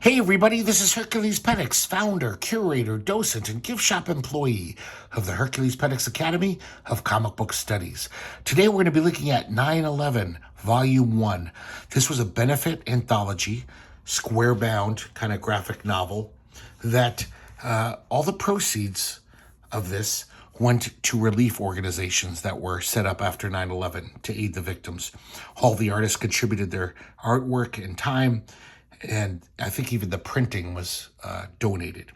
Hey everybody, this is herculespetix, founder, curator, docent, and gift shop employee of the herculespetix Academy of Comic Book Studies. Today we're going to be looking at 9/11, Volume 1. This was a benefit anthology, square-bound kind of graphic novel that all the proceeds of this went to relief organizations that were set up after 9/11 to aid the victims. All the artists contributed their artwork and time, and I think even the printing was donated.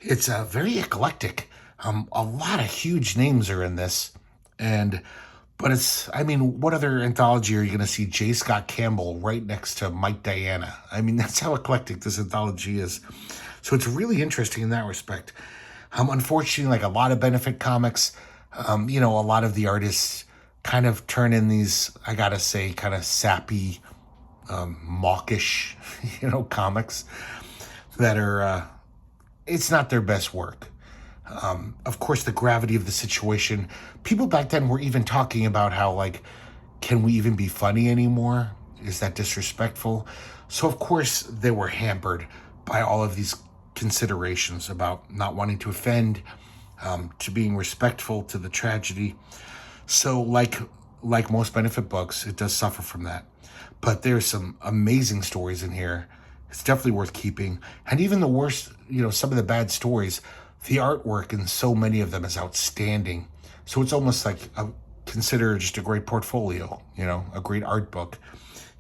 It's very eclectic. A lot of huge names are in this, but what other anthology are you going to see J. Scott Campbell right next to Mike Diana? I mean, that's how eclectic this anthology is. So it's really interesting in that respect. Unfortunately, like a lot of benefit comics, a lot of the artists kind of turn in these, I gotta say, kind of sappy, mawkish, comics that are, it's not their best work. Of course, the gravity of the situation, people back then were even talking about how, like, can we even be funny anymore? Is that disrespectful? So, of course, they were hampered by all of these considerations about not wanting to offend, to being respectful to the tragedy. So, like most benefit books, it does suffer from that. But there's some amazing stories in here. It's definitely worth keeping. And even the worst, some of the bad stories, the artwork in so many of them is outstanding. So it's almost like consider just a great portfolio, a great art book,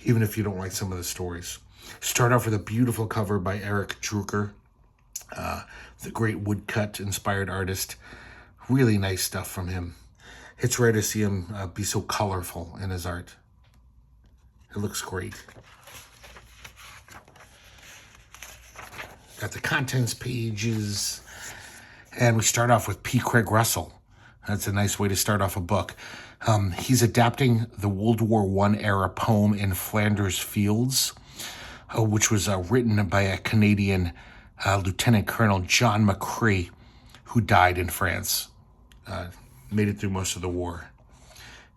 even if you don't like some of the stories. Start off with a beautiful cover by Eric Drucker, the great woodcut inspired artist. Really nice stuff from him. It's rare to see him be so colorful in his art. It looks great. Got the contents pages. And we start off with P. Craig Russell. That's a nice way to start off a book. He's adapting the World War I era poem In Flanders Fields, which was written by a Canadian Lieutenant Colonel John McCrae, who died in France. Made it through most of the war,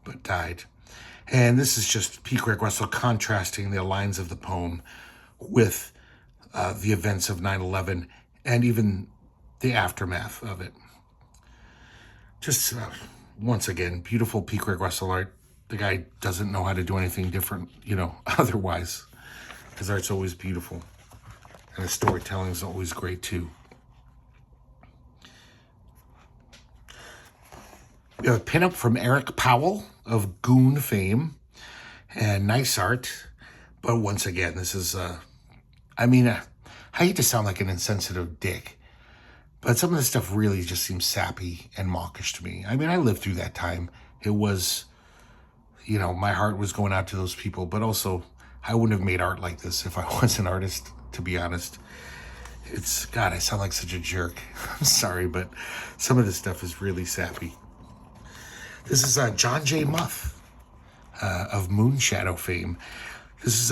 but died. And this is just P. Craig Russell contrasting the lines of the poem with the events of 9/11 and even the aftermath of it. Just, once again, beautiful P. Craig Russell art. The guy doesn't know how to do anything different, otherwise. His art's always beautiful. And his storytelling is always great, too. We have a pinup from Eric Powell of Goon fame, and nice art. But once again, this is, I hate to sound like an insensitive dick, but some of this stuff really just seems sappy and mawkish to me. I lived through that time. It was, my heart was going out to those people, but also I wouldn't have made art like this if I was an artist, to be honest. God, I sound like such a jerk. I'm sorry, but some of this stuff is really sappy. This is John J. Muth of Moonshadow fame. This is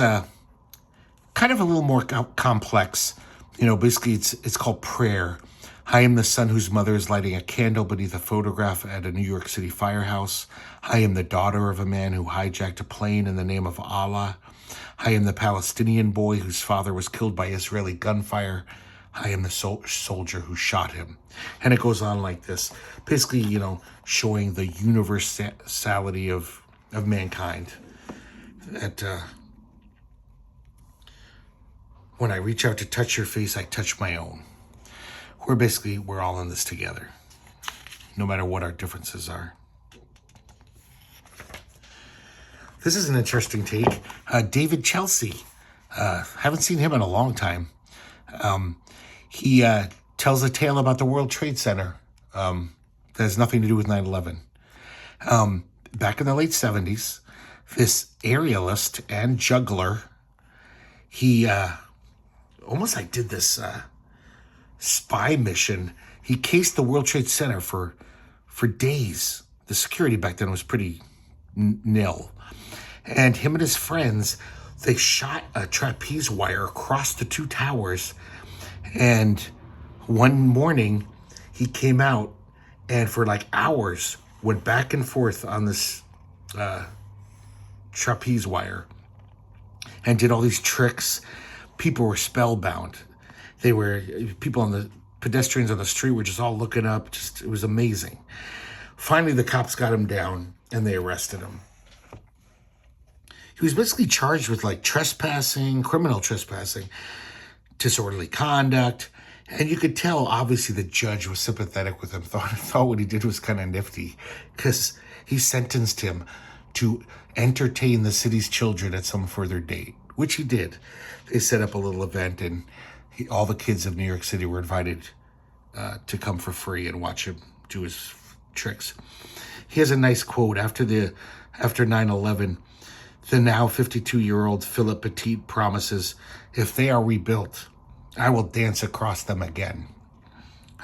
kind of a little more complex. Basically it's called Prayer. I am the son whose mother is lighting a candle beneath a photograph at a New York City firehouse. I am the daughter of a man who hijacked a plane in the name of Allah. I am the Palestinian boy whose father was killed by Israeli gunfire. I am the soldier who shot him. And it goes on like this. Basically, showing the universality of mankind. That when I reach out to touch your face, I touch my own. We're all in this together, no matter what our differences are. This is an interesting take. David Chelsea. Haven't seen him in a long time. He tells a tale about the World Trade Center that has nothing to do with 9/11. Back in the late 70s, this aerialist and juggler, he almost like did this spy mission. He cased the World Trade Center for days. The security back then was pretty nil. And him and his friends, they shot a trapeze wire across the two towers. And one morning, he came out and for like hours went back and forth on this trapeze wire and did all these tricks. people were spellbound. People on the pedestrians on the street were just all looking up. It was amazing. Finally, the cops got him down and they arrested him. He was basically charged with like trespassing, criminal trespassing, disorderly conduct. And you could tell, obviously, the judge was sympathetic with him, thought what he did was kind of nifty, because he sentenced him to entertain the city's children at some further date, which he did. They set up a little event, and all the kids of New York City were invited to come for free and watch him do his tricks. He has a nice quote. After 9/11, the now 52-year-old Philip Petit promises, "If they are rebuilt, I will dance across them again."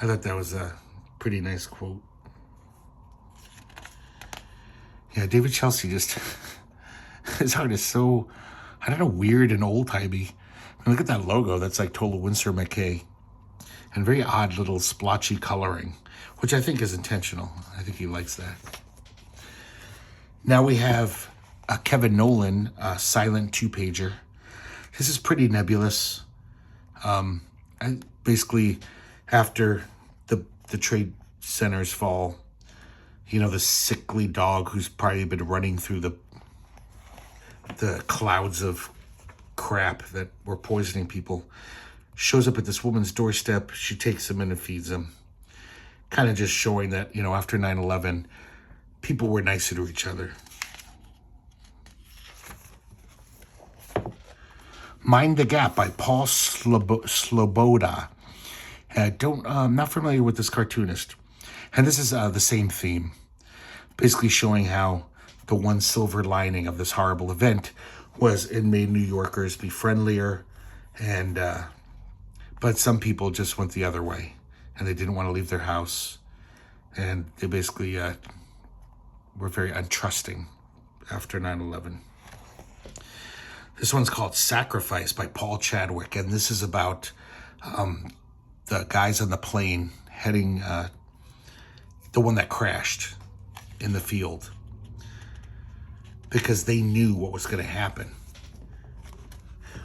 I thought that was a pretty nice quote. Yeah, David Chelsea just, his art is so, I don't know, weird and old-timey. I mean, look at that logo. That's like total Winsor McKay. And very odd little splotchy coloring, which I think is intentional. I think he likes that. Now we have a Kevin Nolan silent two-pager. This is pretty nebulous. Basically, after the trade centers fall, the sickly dog who's probably been running through the clouds of crap that were poisoning people shows up at this woman's doorstep. She takes him in and feeds him. Kind of just showing that, after 9/11, people were nicer to each other. Mind the Gap by Paul Sloboda. I'm not familiar with this cartoonist. And this is the same theme. Basically showing how the one silver lining of this horrible event was it made New Yorkers be friendlier, and but some people just went the other way, and they didn't want to leave their house, and they basically were very untrusting after 9/11. This one's called Sacrifice by Paul Chadwick, and this is about the guys on the plane heading, the one that crashed in the field, because they knew what was going to happen.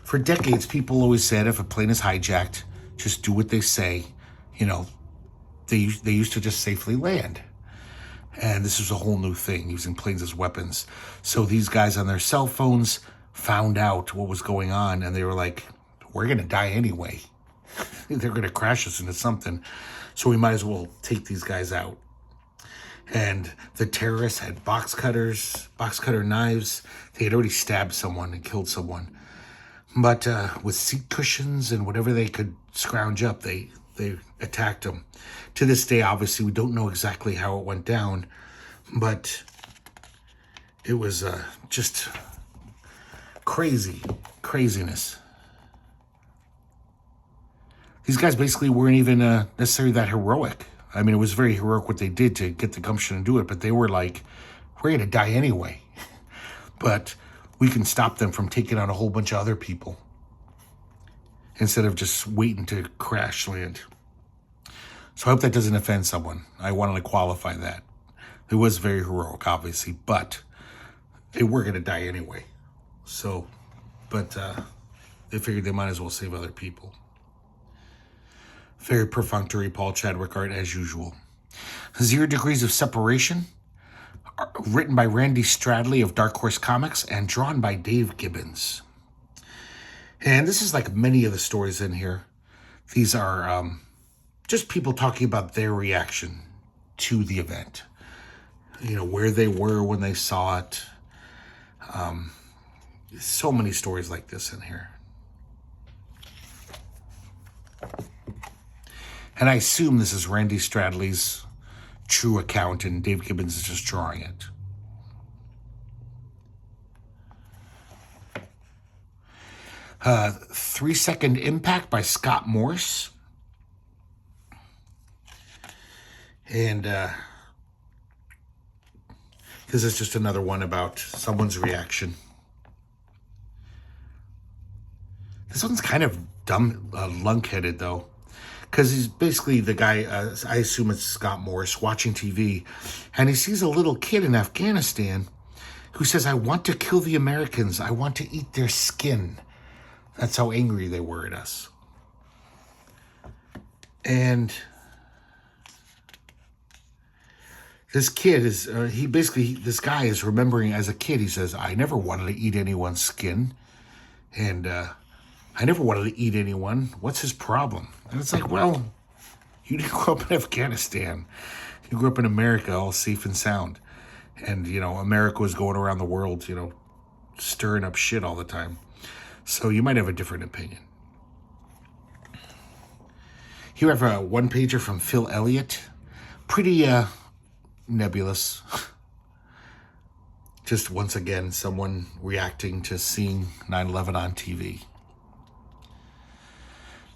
For decades, people always said if a plane is hijacked, just do what they say. They used to just safely land. And this was a whole new thing, using planes as weapons. So these guys on their cell phones found out what was going on, and they were like, we're going to die anyway. They're going to crash us into something. So we might as well take these guys out. And the terrorists had box cutter knives. They had already stabbed someone and killed someone. But with seat cushions and whatever they could scrounge up, they attacked them. To this day, obviously, we don't know exactly how it went down, but it was just craziness. These guys basically weren't even necessarily that heroic. I mean, it was very heroic what they did to get the gumption and do it, but they were like, we're going to die anyway. But we can stop them from taking on a whole bunch of other people instead of just waiting to crash land. So I hope that doesn't offend someone. I wanted to qualify that. It was very heroic, obviously, but they were going to die anyway. So, but they figured they might as well save other people. Very perfunctory Paul Chadwick art as usual. 0 Degrees of Separation, written by Randy Stradley of Dark Horse Comics and drawn by Dave Gibbons. And this is like many of the stories in here. These are just people talking about their reaction to the event. Where they were when they saw it. So many stories like this in here. And I assume this is Randy Stradley's true account and Dave Gibbons is just drawing it. Uh, 3 Second Impact by Scott Morse. And this is just another one about someone's reaction. This one's kind of dumb, lunk-headed, though. Because he's basically the guy, I assume it's Scott Morris, watching TV. And he sees a little kid in Afghanistan who says, I want to kill the Americans. I want to eat their skin. That's how angry they were at us. And this kid is, this guy is remembering as a kid, he says, I never wanted to eat anyone's skin. And I never wanted to eat anyone. What's his problem? And it's like, well, you didn't grow up in Afghanistan. You grew up in America, all safe and sound. And, America was going around the world, stirring up shit all the time. So you might have a different opinion. Here we have a one-pager from Phil Elliott. Pretty nebulous. Just once again, someone reacting to seeing 9/11 on TV.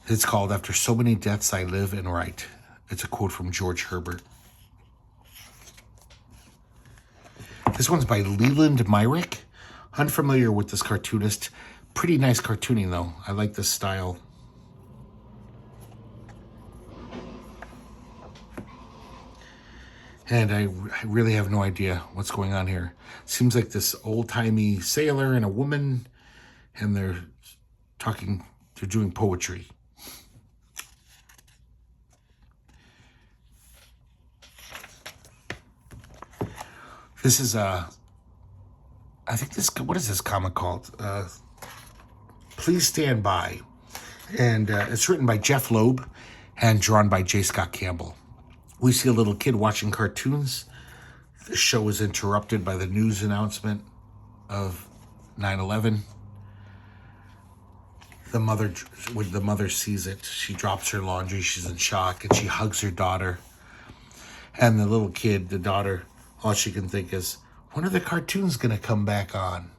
It's called After So Many Deaths I Live and Write. It's a quote from George Herbert. This one's by Leland Myrick. Unfamiliar with this cartoonist. Pretty nice cartooning, though. I like this style. And I really have no idea what's going on here. Seems like this old-timey sailor and a woman, and they're doing poetry. This is, what is this comic called? Please Stand By. And it's written by Jeff Loeb and drawn by J. Scott Campbell. We see a little kid watching cartoons. The show is interrupted by the news announcement of 9/11. When the mother sees it, she drops her laundry. She's in shock, and she hugs her daughter. And the little kid, the daughter, all she can think is, when are the cartoons going to come back on?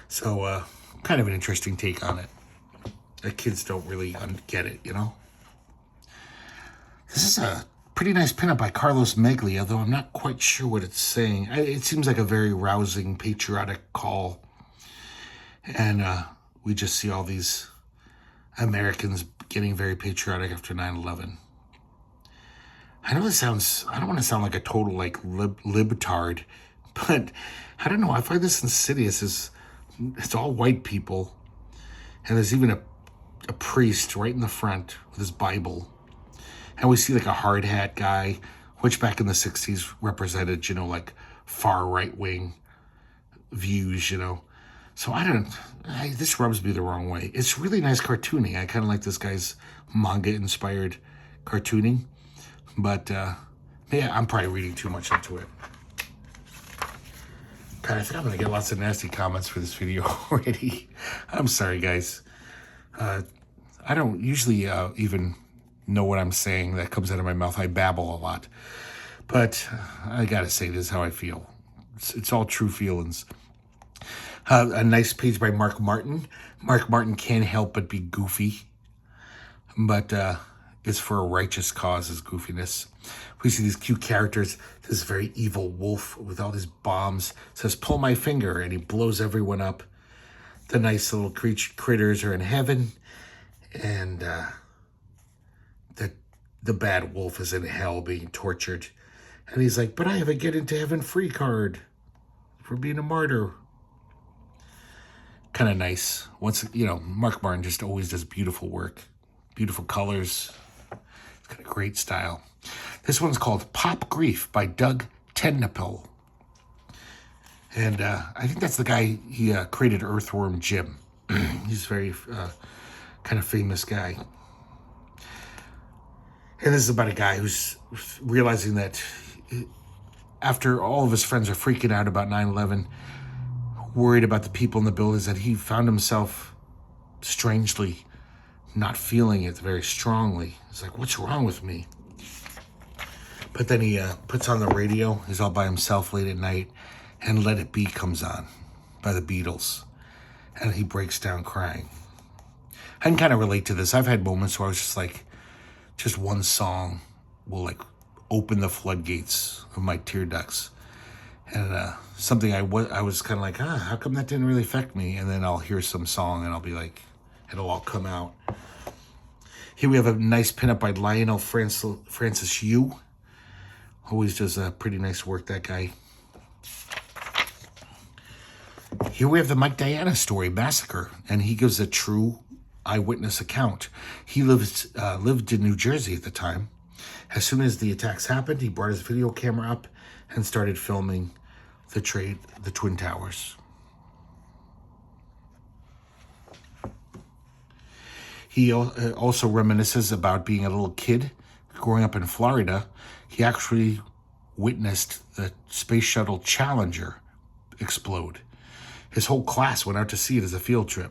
So, kind of an interesting take on it. The kids don't really get it, This is a pretty nice pinup by Carlos Meglia, though I'm not quite sure what it's saying. It seems like a very rousing, patriotic call. And we just see all these Americans getting very patriotic after 9/11. I know I don't want to sound like a total, libtard, but I don't know. I find this insidious. It's all white people. And there's even a priest right in the front with his Bible. And we see a hard hat guy, which back in the 60s represented, far right wing views, So this rubs me the wrong way. It's really nice cartooning. I kind of like this guy's manga inspired cartooning. But, I'm probably reading too much into it. God, I think I'm going to get lots of nasty comments for this video already. I'm sorry, guys. I don't usually even know what I'm saying that comes out of my mouth. I babble a lot. But I got to say, this is how I feel. It's all true feelings. A nice page by Mark Martin. Mark Martin can't help but be goofy. But it's for a righteous cause, his goofiness. We see these cute characters. This very evil wolf with all these bombs says, pull my finger, and he blows everyone up. The nice little critters are in heaven. And the bad wolf is in hell being tortured. And he's like, but I have a get into heaven free card for being a martyr. Kind of nice. Mark Martin just always does beautiful work. Beautiful colors. It's got a great style. This one's called Pop Grief by Doug Tennepill. And I think that's the guy, he created Earthworm Jim. He's a very kind of famous guy. And this is about a guy who's realizing that after all of his friends are freaking out about 9/11, worried about the people in the buildings, that he found himself strangely not feeling it very strongly. It's like, what's wrong with me? But then he puts on the radio. He's all by himself late at night, and Let It Be comes on by the Beatles. And he breaks down crying. I can kind of relate to this. I've had moments where I was just one song will open the floodgates of my tear ducts. And something I was kind of like, how come that didn't really affect me? And then I'll hear some song and I'll be like, it'll all come out. Here we have a nice pinup by Lionel Francis Yu. Always does pretty nice work, that guy. Here we have the Mike Diana story, Massacre, and he gives a true eyewitness account. He lived in New Jersey at the time. As soon as the attacks happened, he brought his video camera up and started filming the Twin Towers. He also reminisces about being a little kid growing up in Florida. He actually witnessed the Space Shuttle Challenger explode. His whole class went out to see it as a field trip.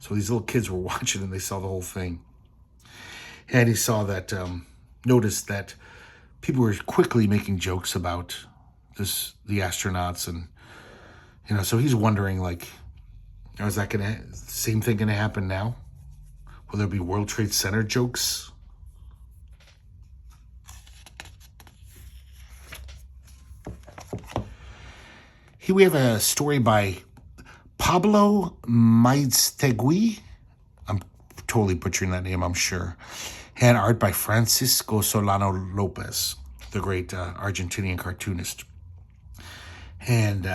So these little kids were watching and they saw the whole thing. And he saw that, noticed that people were quickly making jokes about the astronauts. And, so he's wondering, like, is that same thing going to happen now? Will there be World Trade Center jokes? Here we have a story by Pablo Maiztegui. I'm totally butchering that name, I'm sure. And art by Francisco Solano Lopez, the great Argentinian cartoonist. And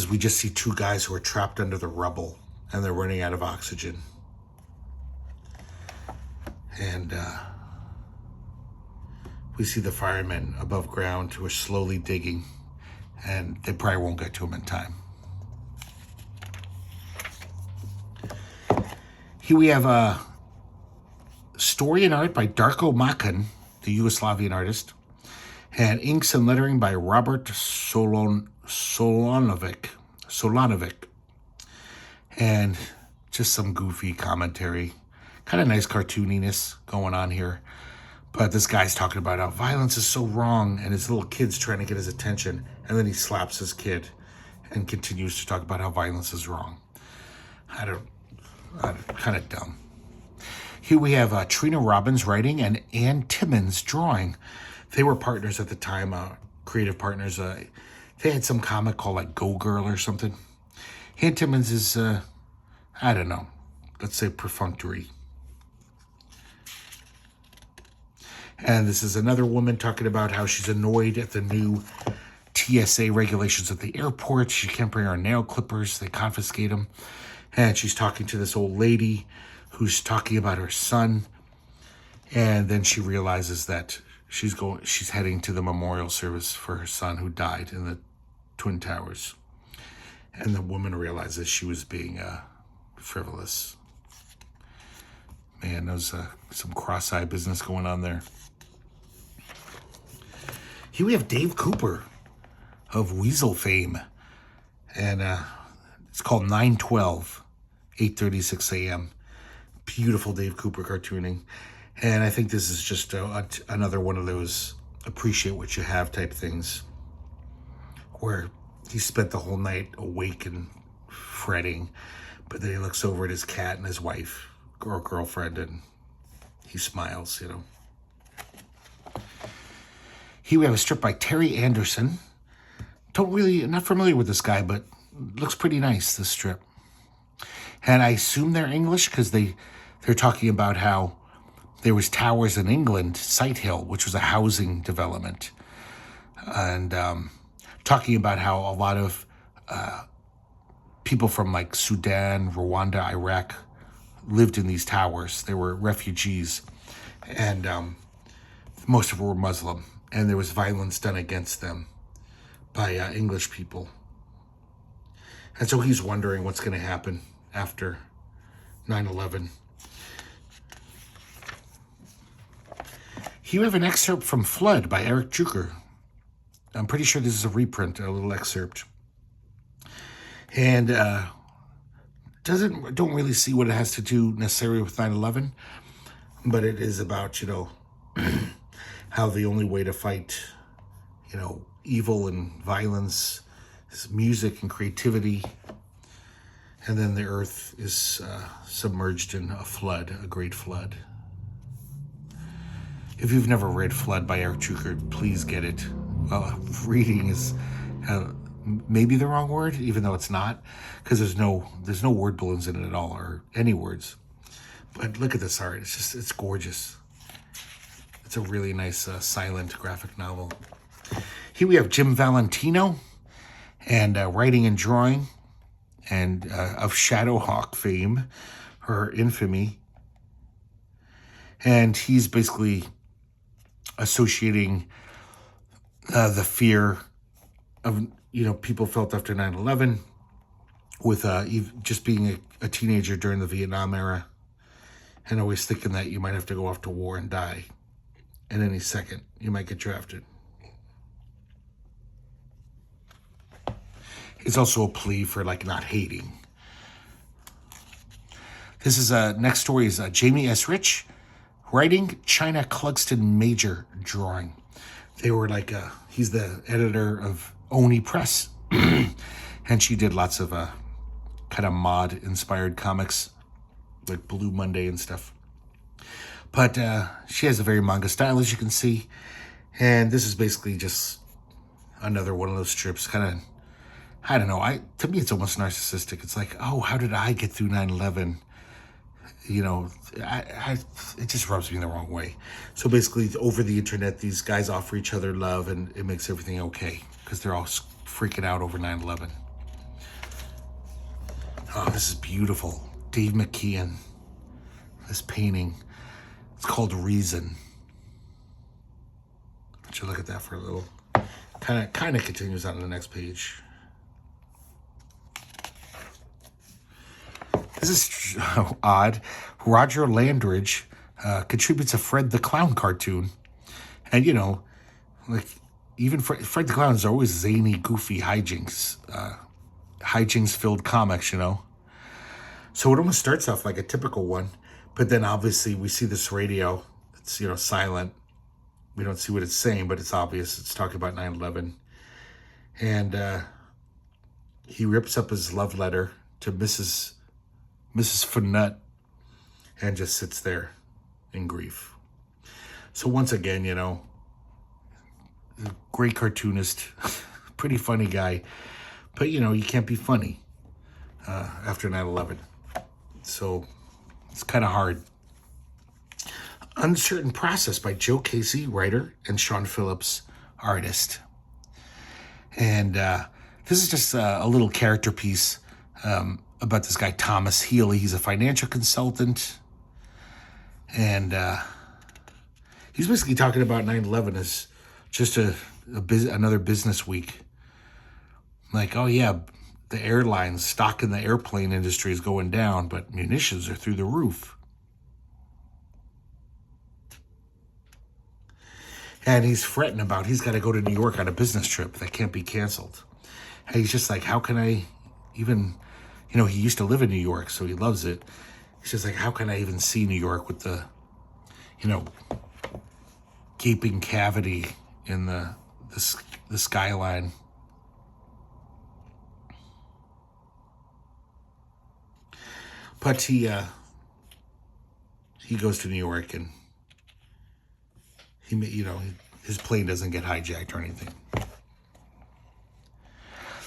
we just see two guys who are trapped under the rubble and they're running out of oxygen. And we see the firemen above ground who are slowly digging, and they probably won't get to him in time. Here we have a story and art by Darko Makan, the Yugoslavian artist, and inks and lettering by Robert Solanovic. And just some goofy commentary. Kind of nice cartooniness going on here. But this guy's talking about how violence is so wrong, and his little kid's trying to get his attention, and then he slaps his kid and continues to talk about how violence is wrong. Kind of dumb. Here we have Trina Robbins writing and Ann Timmons drawing. They were partners at the time, creative partners. They had some comic called like Go Girl or something. Ann Timmons is, I don't know, let's say perfunctory. And this is another woman talking about how she's annoyed at the new TSA regulations at the airport. She can't bring her nail clippers. They confiscate them. And she's talking to this old lady who's talking about her son. And then she realizes that she's heading to the memorial service for her son who died in the Twin Towers. And the woman realizes she was being frivolous. Man, there's some cross-eye business going on there. Here we have Dave Cooper of Weasel fame. And it's called 9/12, 8:36 a.m. Beautiful Dave Cooper cartooning. And I think this is just another one of those appreciate what you have type things, where he spent the whole night awake and fretting, but then he looks over at his cat and his wife or girlfriend and he smiles, Here we have a strip by Terry Anderson. Not familiar with this guy, but looks pretty nice, this strip. And I assume they're English because they're talking about how there was towers in England, Sighthill, which was a housing development. And talking about how a lot of people from like Sudan, Rwanda, Iraq lived in these towers. They were refugees. And most of them were Muslim. And there was violence done against them by English people. And so he's wondering what's going to happen after 9/11. Here we have an excerpt from Flood by Eric Juker. I'm pretty sure this is a reprint, a little excerpt. And don't really see what it has to do necessarily with 9/11, but it is about, how the only way to fight, evil and violence is music and creativity. And then the earth is submerged in a flood, a great flood. If you've never read Flood by Eric Juker, please get it. Well, reading is maybe the wrong word, even though it's not, because there's no word balloons in it at all, or any words. But look at this art. It's gorgeous. It's a really nice silent graphic novel. Here we have Jim Valentino, and writing and drawing, and of Shadowhawk fame, her infamy. And he's basically associating the fear of, people felt after 9/11 with just being a teenager during the Vietnam era, and always thinking that you might have to go off to war and die. And any second, you might get drafted. It's also a plea for, not hating. This is, next story is Jamie S. Rich, writing, China Clugston Major drawing. They were he's the editor of Oni Press, and she did lots of kind of mod-inspired comics, like Blue Monday and stuff. But she has a very manga style, as you can see. And this is basically just another one of those strips. Kind of, I don't know. To me, it's almost narcissistic. It's like, oh, how did I get through 9/11? It just rubs me the wrong way. So basically, over the internet, these guys offer each other love, and it makes everything okay because they're all freaking out over 9/11. Oh, this is beautiful. Dave McKean. This painting. It's called Reason. Let you look at that for a little. Kind of continues on the next page. This is odd. Roger Landridge contributes a Fred the Clown cartoon. And, even Fred the Clown is always zany, goofy hijinks. Hijinks-filled comics, So it almost starts off like a typical one. But then obviously we see this radio. It's, silent. We don't see what it's saying, but it's obvious. It's talking about 9/11. And he rips up his love letter to Mrs. Funut and just sits there in grief. So once again, great cartoonist, pretty funny guy. But, you can't be funny after 9/11. So it's kind of hard. Uncertain Process by Joe Casey, writer, and Sean Phillips, artist. And this is just a little character piece about this guy, Thomas Healy. He's a financial consultant. And he's basically talking about 9/11 as just another business week. Like, oh yeah, the airlines, stock in the airplane industry is going down, but munitions are through the roof. And he's fretting about he's got to go to New York on a business trip that can't be canceled. And he's just like, how can I even, he used to live in New York, so he loves it. He's just like, how can I even see New York with the, gaping cavity in the skyline? But he goes to New York, and his plane doesn't get hijacked or anything.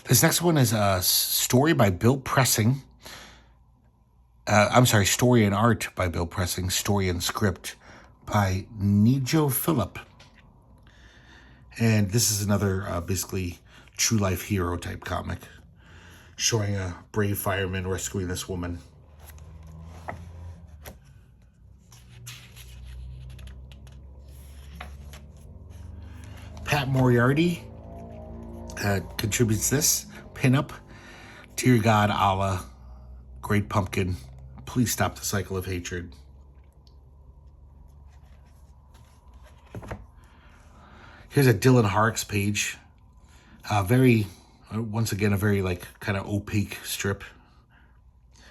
This next one is a story by Bill Pressing. Story and art by Bill Pressing. Story and script by Nijo Phillip. And this is another basically true life hero type comic, showing a brave fireman rescuing this woman. Pat Moriarty contributes this pinup. Dear God, Allah, Great Pumpkin, please stop the cycle of hatred. Here's a Dylan Harks page. Once again, a very kind of opaque strip.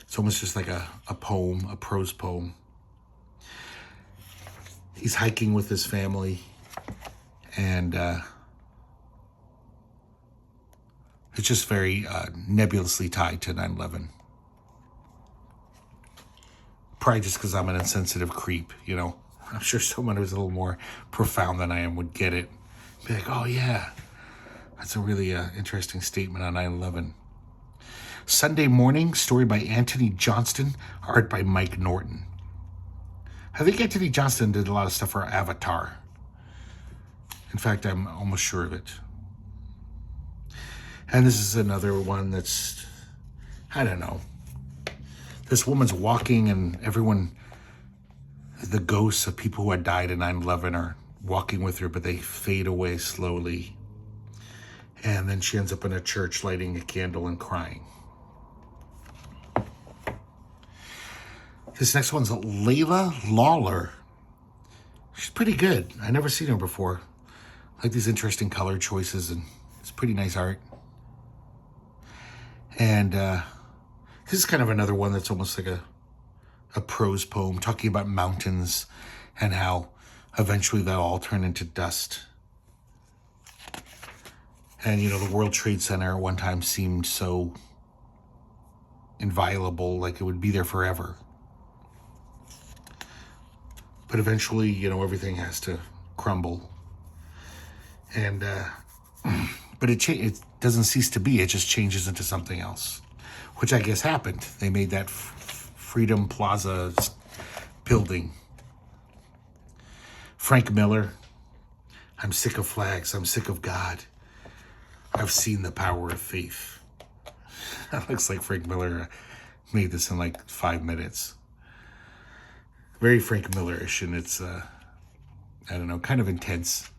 It's almost just like a poem, a prose poem. He's hiking with his family. And it's just very nebulously tied to 9/11. Probably just because I'm an insensitive creep, I'm sure someone who's a little more profound than I am would get it. Be like, oh yeah, that's a really interesting statement on 9/11. Sunday Morning, story by Anthony Johnston, art by Mike Norton. I think Anthony Johnston did a lot of stuff for Avatar. In fact, I'm almost sure of it. And this is another one that's, I don't know. This woman's walking and everyone, the ghosts of people who had died in 9/11 are walking with her, but they fade away slowly. And then she ends up in a church lighting a candle and crying. This next one's Layla Lawler. She's pretty good. I never seen her before. I like these interesting color choices, and it's pretty nice art. And this is kind of another one that's almost like a prose poem talking about mountains and how eventually they'll all turn into dust. And, you know, the World Trade Center at one time seemed so inviolable, like it would be there forever. But eventually, you know, everything has to crumble. And, but it doesn't cease to be. It just changes into something else, which I guess happened. They made that Freedom Plaza building. Frank Miller. I'm sick of flags. I'm sick of God. I've seen the power of faith. That looks like Frank Miller made this in like 5 minutes. Very Frank Miller-ish, and it's, I don't know, kind of intense.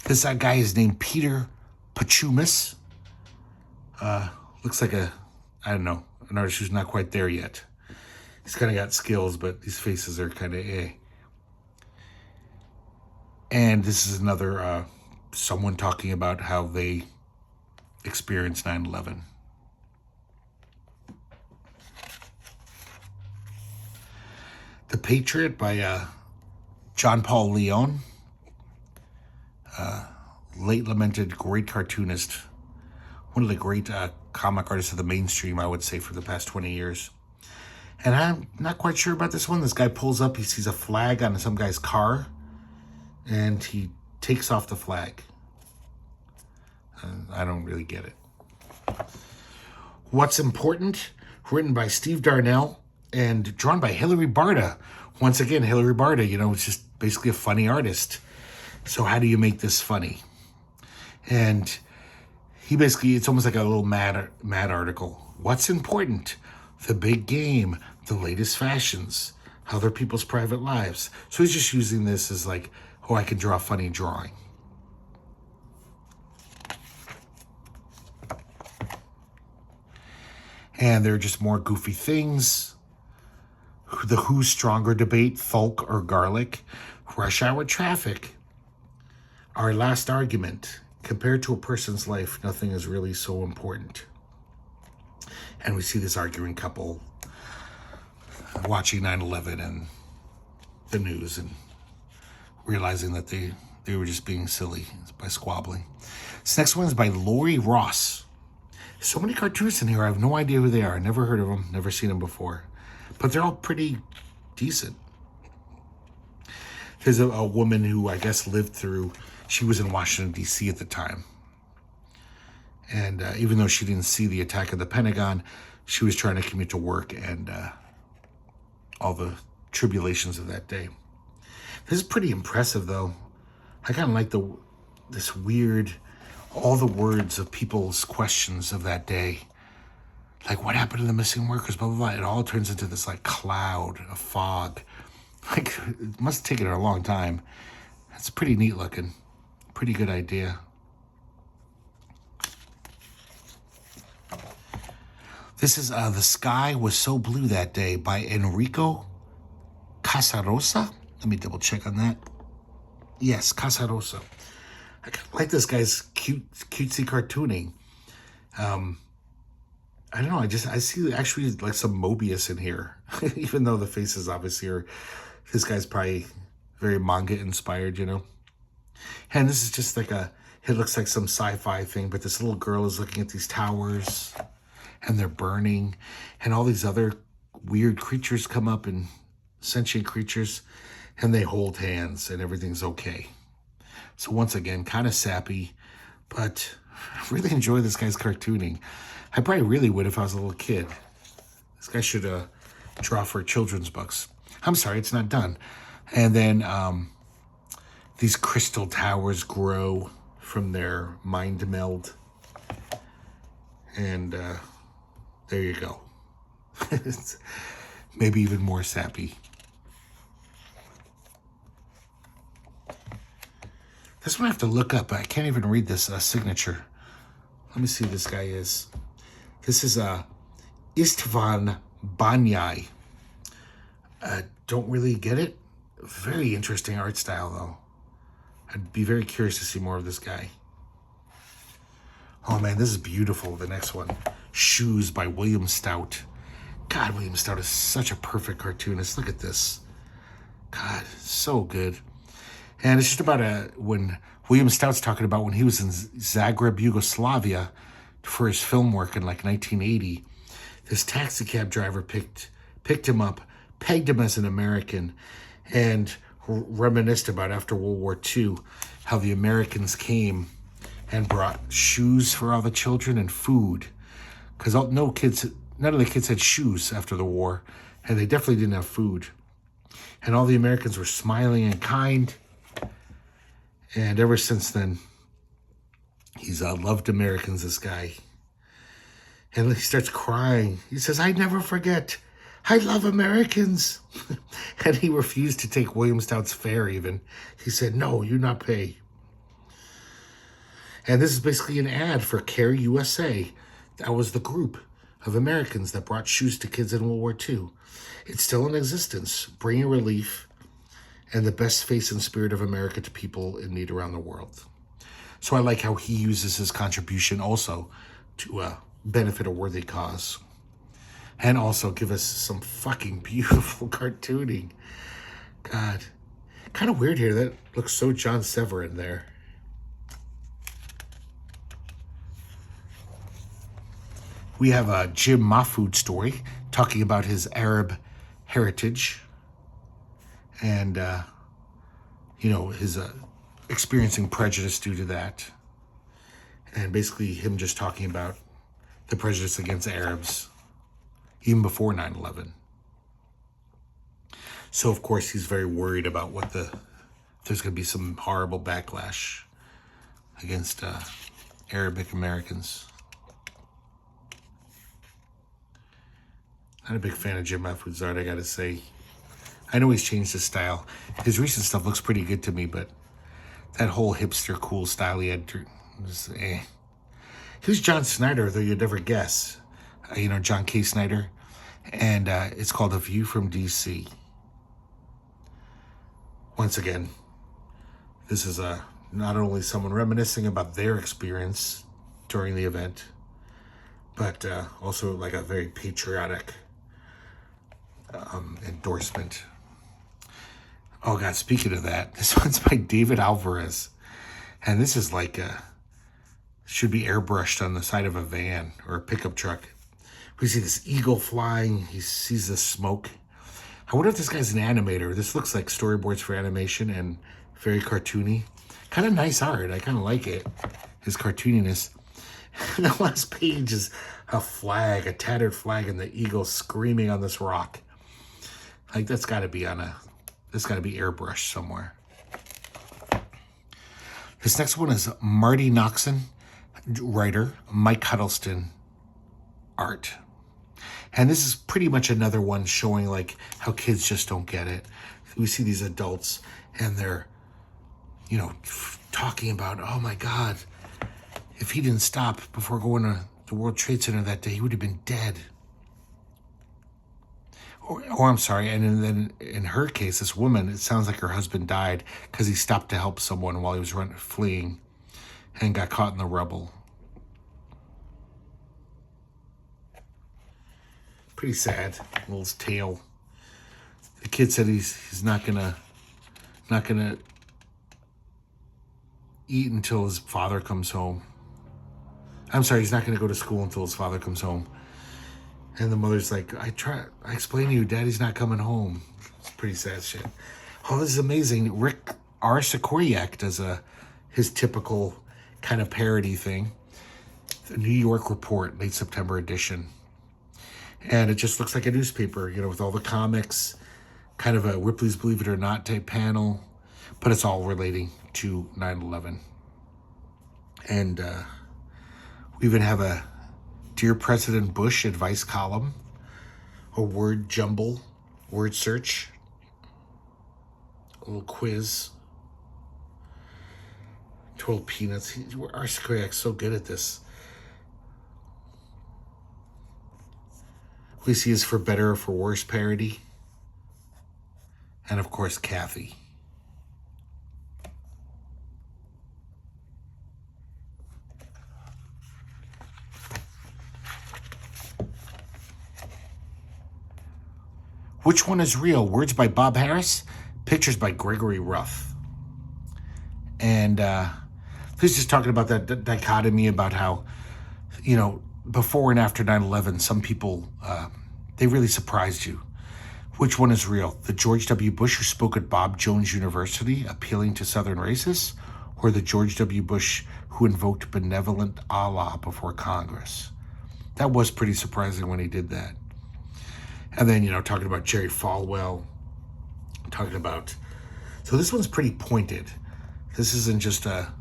This guy is named Peter Pachumis. Looks like I don't know, an artist who's not quite there yet. He's kind of got skills, but these faces are kind of eh. And this is another someone talking about how they experienced 9/11. The Patriot by John Paul Leon. Late lamented great cartoonist. One of the great comic artists of the mainstream, I would say, for the past 20 years. And I'm not quite sure about this one. This guy pulls up, he sees a flag on some guy's car, and he takes off the flag. I don't really get it. What's Important? Written by Steve Darnell and drawn by Hilary Barta. Once again, Hilary Barta, you know, it's just basically a funny artist. So how do you make this funny? And he basically, it's almost like a little mad article. What's important? The big game, the latest fashions, other people's private lives. So he's just using this as like, oh, I can draw a funny drawing. And there are just more goofy things. The who's stronger debate, Folk or Garlic. Rush hour traffic. Our last argument. Compared to a person's life, nothing is really so important. And we see this arguing couple watching 9/11 and the news and realizing that they were just being silly by squabbling. This next one is by Lori Ross. So many cartoonists in here. I have no idea who they are. Never heard of them. Never seen them before. But they're all pretty decent. There's a woman who I guess lived through, she was in Washington, D.C. at the time. And even though she didn't see the attack of the Pentagon, she was trying to commute to work and all the tribulations of that day. This is pretty impressive, though. I kind of like this weird, all the words of people's questions of that day. Like, what happened to the missing workers, blah, blah, blah. It all turns into this, like, cloud, a fog. Like, it must have taken her a long time. It's pretty neat looking. Pretty good idea. This is The Sky Was So Blue That Day by Enrico Casarosa. Let me double check on that. Yes, Casarosa. I like this guy's cutesy cartooning. I don't know, I see actually like some Mobius in here. Even though the faces obviously are, this guy's probably very manga inspired, you know. And this is just like it looks like some sci-fi thing, but this little girl is looking at these towers and they're burning, and all these other weird creatures come up, and sentient creatures, and they hold hands and everything's okay. So once again, kind of sappy, but I really enjoy this guy's cartooning. I probably really would if I was a little kid. This guy should draw for children's books. I'm sorry, it's not done. And then these crystal towers grow, from their mind meld. And there you go. It's maybe even more sappy. This one I have to look up. I can't even read this signature. Let me see who this guy is. This is Istvan Banyai. Don't really get it. Very interesting art style, though. I'd be very curious to see more of this guy. Oh, man, this is beautiful. The next one. Shoes by William Stout. God, William Stout is such a perfect cartoonist. Look at this. God, so good. And it's just about when William Stout's talking about when he was in Zagreb, Yugoslavia, for his film work in like 1980. This taxi cab driver picked him up, pegged him as an American, and reminisced about after World War II how the Americans came and brought shoes for all the children and food, because none of the kids had shoes after the war, and they definitely didn't have food. And all the Americans were smiling and kind. And ever since then, he's loved Americans, this guy. And he starts crying. He says, "I never forget. I love Americans." And he refused to take William Stout's fare even. He said, "No, you not pay." And this is basically an ad for Care USA. That was the group of Americans that brought shoes to kids in World War II. It's still in existence, bringing relief and the best face and spirit of America to people in need around the world. So I like how he uses his contribution also to benefit a worthy cause. And also give us some fucking beautiful cartooning. God. Kind of weird here. That looks so John Severin there. We have a Jim Mahfood story talking about his Arab heritage. And, his experiencing prejudice due to that. And basically him just talking about the prejudice against Arabs, even before 9/11. So, of course, he's very worried about there's going to be some horrible backlash against Arabic Americans. Not a big fan of Jim Mahfood's art, I gotta say. I know he's changed his style. His recent stuff looks pretty good to me, but that whole hipster cool style he had, was Here's John Snyder, though you'd never guess. John K. Snyder. And it's called A View from D.C. Once again, this is not only someone reminiscing about their experience during the event, but also like a very patriotic endorsement. Oh God, speaking of that, this one's by David Alvarez. And this is like should be airbrushed on the side of a van or a pickup truck. We see this eagle flying. He sees the smoke. I wonder if this guy's an animator. This looks like storyboards for animation and very cartoony. Kind of nice art. I kind of like it. His cartooniness. And the last page is a flag, a tattered flag, and the eagle screaming on this rock. Like that's got to be airbrushed somewhere. This next one is Marty Noxon, writer, Mike Huddleston, art. And this is pretty much another one showing like how kids just don't get it. We see these adults and they're, talking about, oh my God, if he didn't stop before going to the World Trade Center that day, he would have been dead. Or I'm sorry, and then in her case, this woman, it sounds like her husband died because he stopped to help someone while he was fleeing and got caught in the rubble. Pretty sad, little tale. The kid said he's not gonna eat until his father comes home. I'm sorry, he's not gonna go to school until his father comes home. And the mother's like, I explained to you, Daddy's not coming home. It's pretty sad shit. Oh, this is amazing. Rick R. Sikoriak does his typical kind of parody thing. The New York Report, late September edition. And it just looks like a newspaper, with all the comics, kind of a Ripley's Believe It or Not type panel, but it's all relating to 9/11. And we even have a Dear President Bush advice column, a word jumble, word search, a little quiz, 12 peanuts. Our Squarex so good at this. We see is for better or for worse parody. And of course, Kathy. Which one is real? Words by Bob Harris, pictures by Gregory Ruff. And he's just talking about that dichotomy about how, you know, before and after 9/11, some people, they really surprised you. Which one is real? The George W. Bush who spoke at Bob Jones University appealing to Southern racists, or the George W. Bush who invoked benevolent Allah before Congress? That was pretty surprising when he did that. And then, you know, talking about Jerry Falwell, talking about... So this one's pretty pointed. This isn't just a...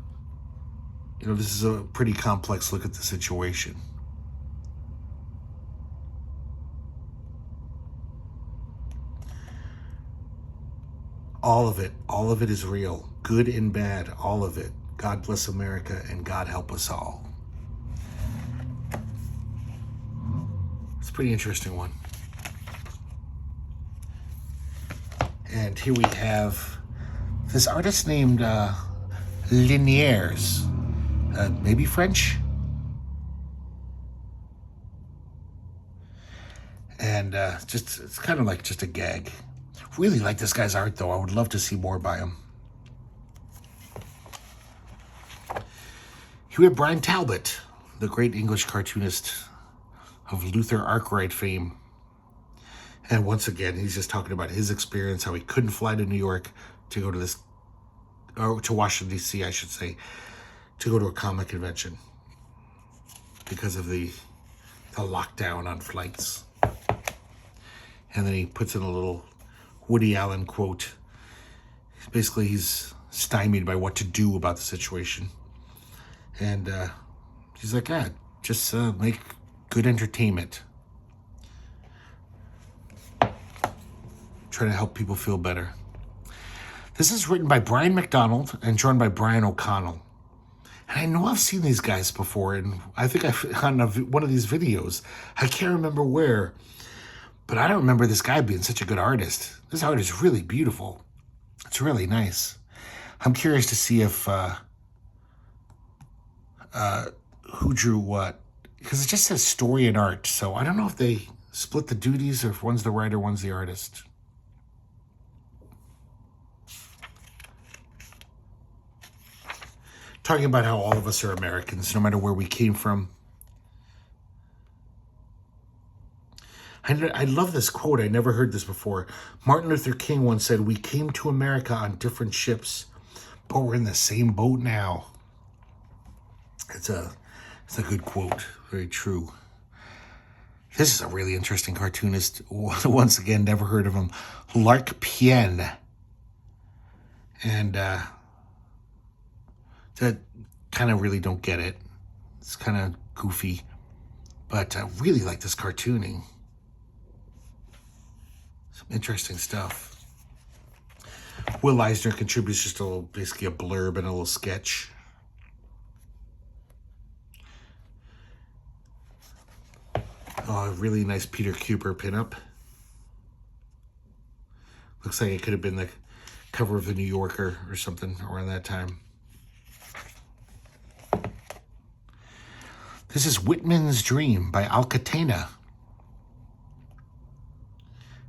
You know, this is a pretty complex look at the situation. All of it is real. Good and bad, all of it. God bless America and God help us all. It's a pretty interesting one. And here we have this artist named Liniers, maybe French. And just it's kind of like just a gag. Really like this guy's art, though. I would love to see more by him. Here we have Brian Talbot, the great English cartoonist of Luther Arkwright fame. And once again, he's just talking about his experience, how he couldn't fly to New York to go to this, or to Washington, D.C., I should say, to go to a comic convention because of the lockdown on flights. And then he puts in a little Woody Allen quote. Basically, he's stymied by what to do about the situation. And he's like, just make good entertainment. Trying to help people feel better. This is written by Brian McDonald and drawn by Brian O'Connell. And I know I've seen these guys before, and I think I've on one of these videos. I can't remember where, but I don't remember this guy being such a good artist. This art is really beautiful. It's really nice. I'm curious to see if who drew what, because it just says story and art. So I don't know if they split the duties or if one's the writer, one's the artist. Talking about how all of us are Americans, no matter where we came from. I love this quote. I never heard this before. Martin Luther King once said, "We came to America on different ships, but we're in the same boat now." It's a good quote. Very true. This is a really interesting cartoonist. Once again, never heard of him. Lark Pien. And that kind of really don't get it. It's kind of goofy. But I really like this cartooning. Some interesting stuff. Will Eisner contributes just basically a blurb and a little sketch. Oh, a really nice Peter Kuper pinup. Looks like it could have been the cover of the New Yorker or something around that time. This is Whitman's Dream by Alcatena.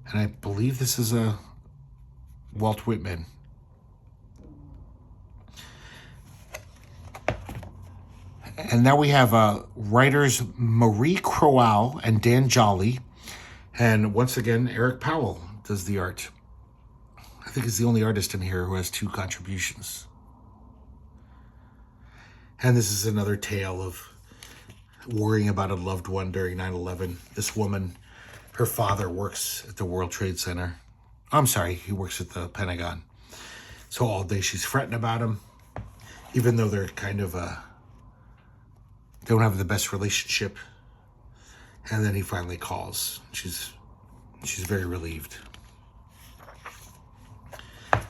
And I believe this is a Walt Whitman. And now we have writers Marie Crowell and Dan Jolly. And once again, Eric Powell does the art. I think he's the only artist in here who has 2 contributions. And this is another tale of worrying about a loved one during 9/11. This woman, her father works at the World Trade Center. I'm sorry, he works at the Pentagon. So all day she's fretting about him, even though they're kind of They don't have the best relationship. And then he finally calls. She's very relieved.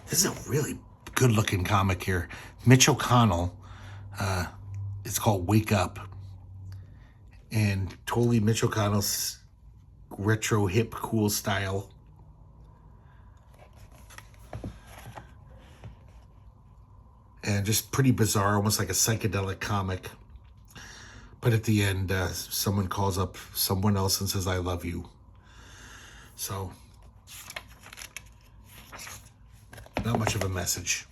This is a really good-looking comic here. Mitch O'Connell. It's called Wake Up. And totally Mitch O'Connell's retro, hip, cool style. And just pretty bizarre, almost like a psychedelic comic. But at the end, someone calls up someone else and says, I love you. So, not much of a message.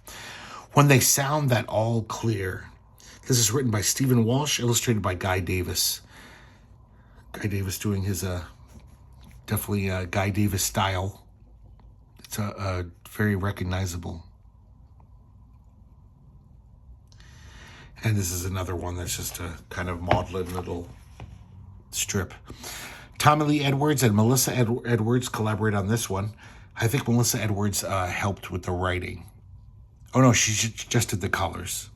When They Sound That All Clear. This is written by Stephen Walsh, illustrated by Guy Davis. Guy Davis doing his, definitely Guy Davis style. It's very recognizable. And this is another one that's just a kind of maudlin little strip. Tommy Lee Edwards and Melissa Edwards collaborate on this one. I think Melissa Edwards helped with the writing. Oh no, she just did the colors.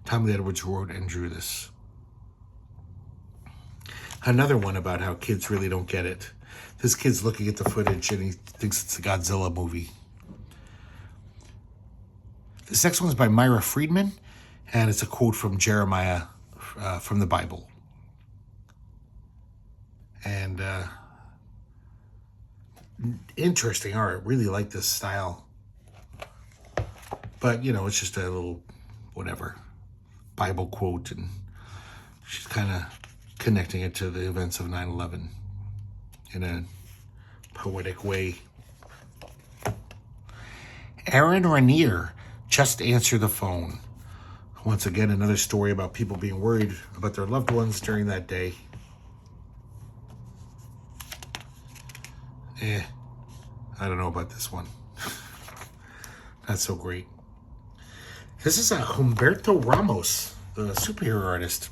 Tommy Lee Edwards wrote and drew this. Another one about how kids really don't get it. This kid's looking at the footage and he thinks it's a Godzilla movie. This next one's by Myra Friedman. And it's a quote from Jeremiah from the Bible. And interesting art. Really like this style. But, you know, it's just a little, whatever, Bible quote. And she's kind of connecting it to the events of 9/11 in a poetic way. Aaron Rainier, Just Answer the Phone. Once again, another story about people being worried about their loved ones during that day. I don't know about this one. Not so great. This is Humberto Ramos, the superhero artist.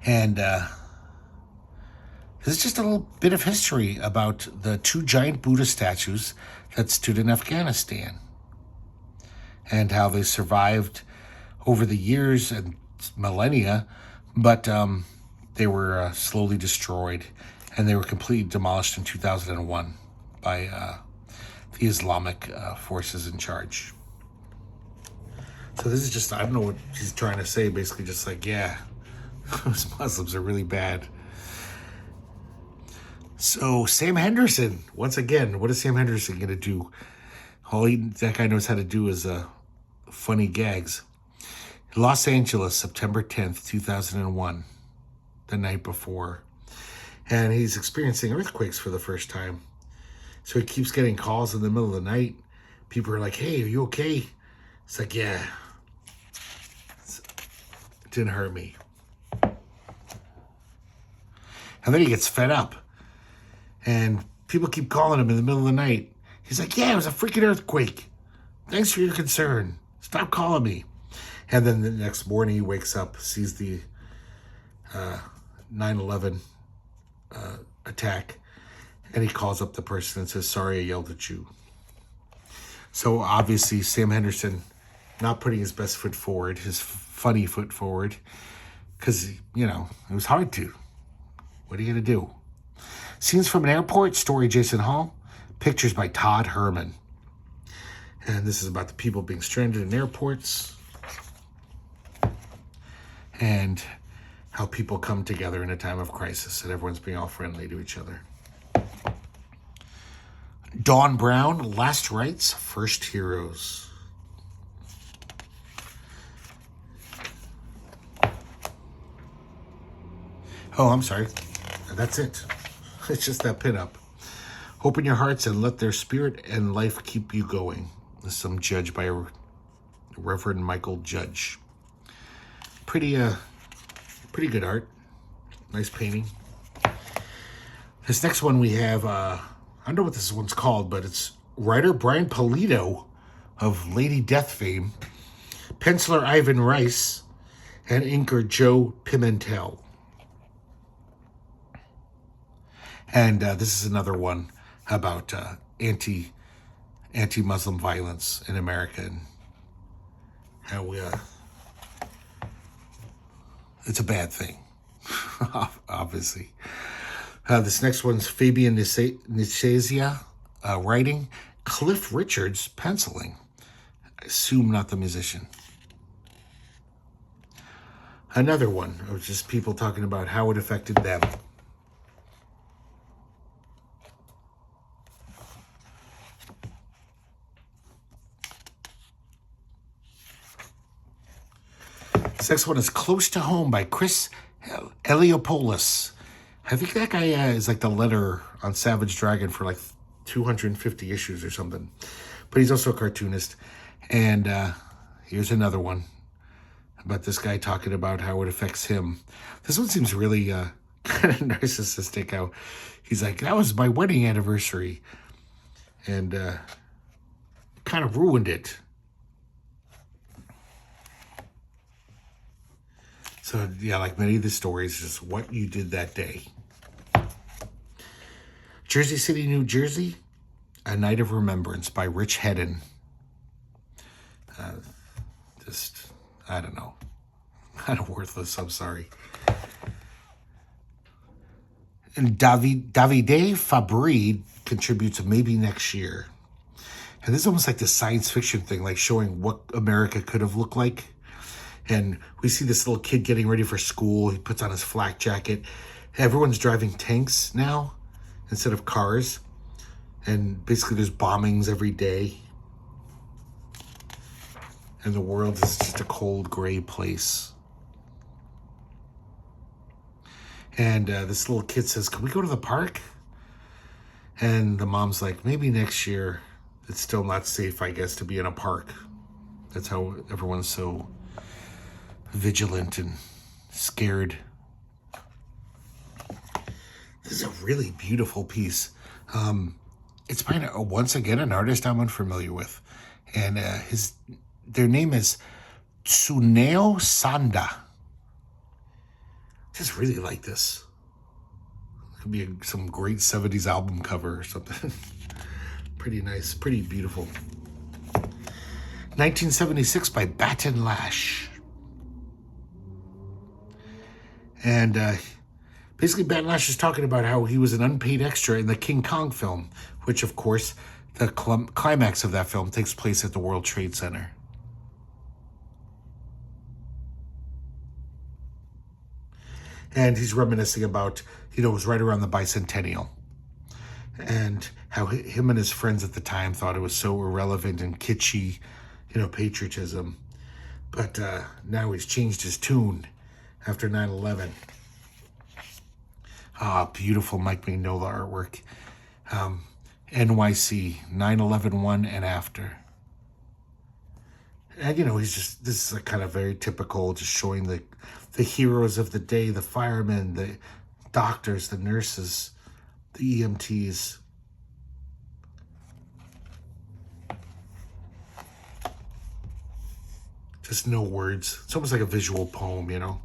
And this is just a little bit of history about the 2 giant Buddha statues that stood in Afghanistan. And how they survived over the years and millennia, but they were slowly destroyed, and they were completely demolished in 2001 by the Islamic forces in charge. So this is just, I don't know what he's trying to say, basically just like, yeah, those Muslims are really bad. So Sam Henderson, once again, what is Sam Henderson going to do? All that guy knows how to do is funny gags. Los Angeles, September 10th, 2001, the night before. And he's experiencing earthquakes for the first time. So he keeps getting calls in the middle of the night. People are like, hey, are you okay? It's like, yeah. It didn't hurt me. And then he gets fed up. And people keep calling him in the middle of the night. He's like, yeah, it was a freaking earthquake. Thanks for your concern. Stop calling me. And then the next morning he wakes up, sees the 9/11 attack, and he calls up the person and says, sorry, I yelled at you. So obviously Sam Henderson not putting his best foot forward, his funny foot forward, because, you know, it was hard to. What are you going to do? Scenes from an Airport, story Jason Hall, pictures by Todd Herman. And this is about the people being stranded in airports and how people come together in a time of crisis and everyone's being all friendly to each other. Dawn Brown, Last Rites, First Heroes. Oh, I'm sorry. That's it. It's just that pinup. Open your hearts and let their spirit and life keep you going. This is some judge by Reverend Michael Judge. Pretty good art. Nice painting. This next one we have, I don't know what this one's called, but it's writer Brian Pulido of Lady Death fame, penciler Ivan Rice, and inker Joe Pimentel. And this is another one about anti-Muslim violence in America and how it's a bad thing, obviously. This next one's Fabian Nicezia writing, Cliff Richards penciling. I assume not the musician. Another one of just people talking about how it affected them. This next one is Close to Home by Chris Eliopoulos. I think that guy is like the letterer on Savage Dragon for like 250 issues or something. But he's also a cartoonist. And here's another one about this guy talking about how it affects him. This one seems really kind of narcissistic. How he's like, that was my wedding anniversary. And kind of ruined it. So, yeah, like many of the stories, just what you did that day. Jersey City, New Jersey, A Night of Remembrance by Rich Hedden. I don't know. Kind of worthless, I'm sorry. And Davide Fabri contributes Maybe Next Year. And this is almost like the science fiction thing, like showing what America could have looked like. And we see this little kid getting ready for school. He puts on his flak jacket. Everyone's driving tanks now instead of cars. And basically there's bombings every day. And the world is just a cold, gray place. And this little kid says, can we go to the park? And the mom's like, maybe next year. It's still not safe, I guess, to be in a park. That's how everyone's so vigilant and scared. This is a really beautiful piece. It's by, once again, an artist I'm unfamiliar with. And their name is Tsuneo Sanda. Just really like this. It could be some great 70s album cover or something. Pretty nice, pretty beautiful. 1976 by Baton Lash. And basically Baton Lash is talking about how he was an unpaid extra in the King Kong film, which, of course, the climax of that film takes place at the World Trade Center. And he's reminiscing about, it was right around the bicentennial. And how him and his friends at the time thought it was so irrelevant and kitschy, patriotism. But now he's changed his tune after 9/11. Beautiful Mike Mignola artwork. NYC, 9/11 one and after. And, this is a kind of very typical, just showing the heroes of the day, the firemen, the doctors, the nurses, the EMTs. Just no words. It's almost like a visual poem, God,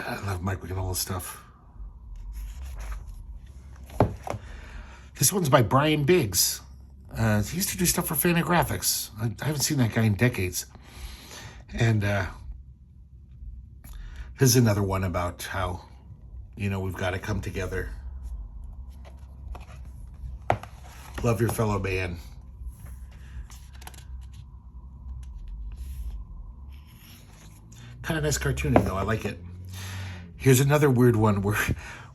I love Mike Mignola stuff. This one's by Brian Biggs. He used to do stuff for Fantagraphics. I haven't seen that guy in decades. And this is another one about how, we've got to come together. Love your fellow man. Kind of nice cartooning, though. I like it. Here's another weird one where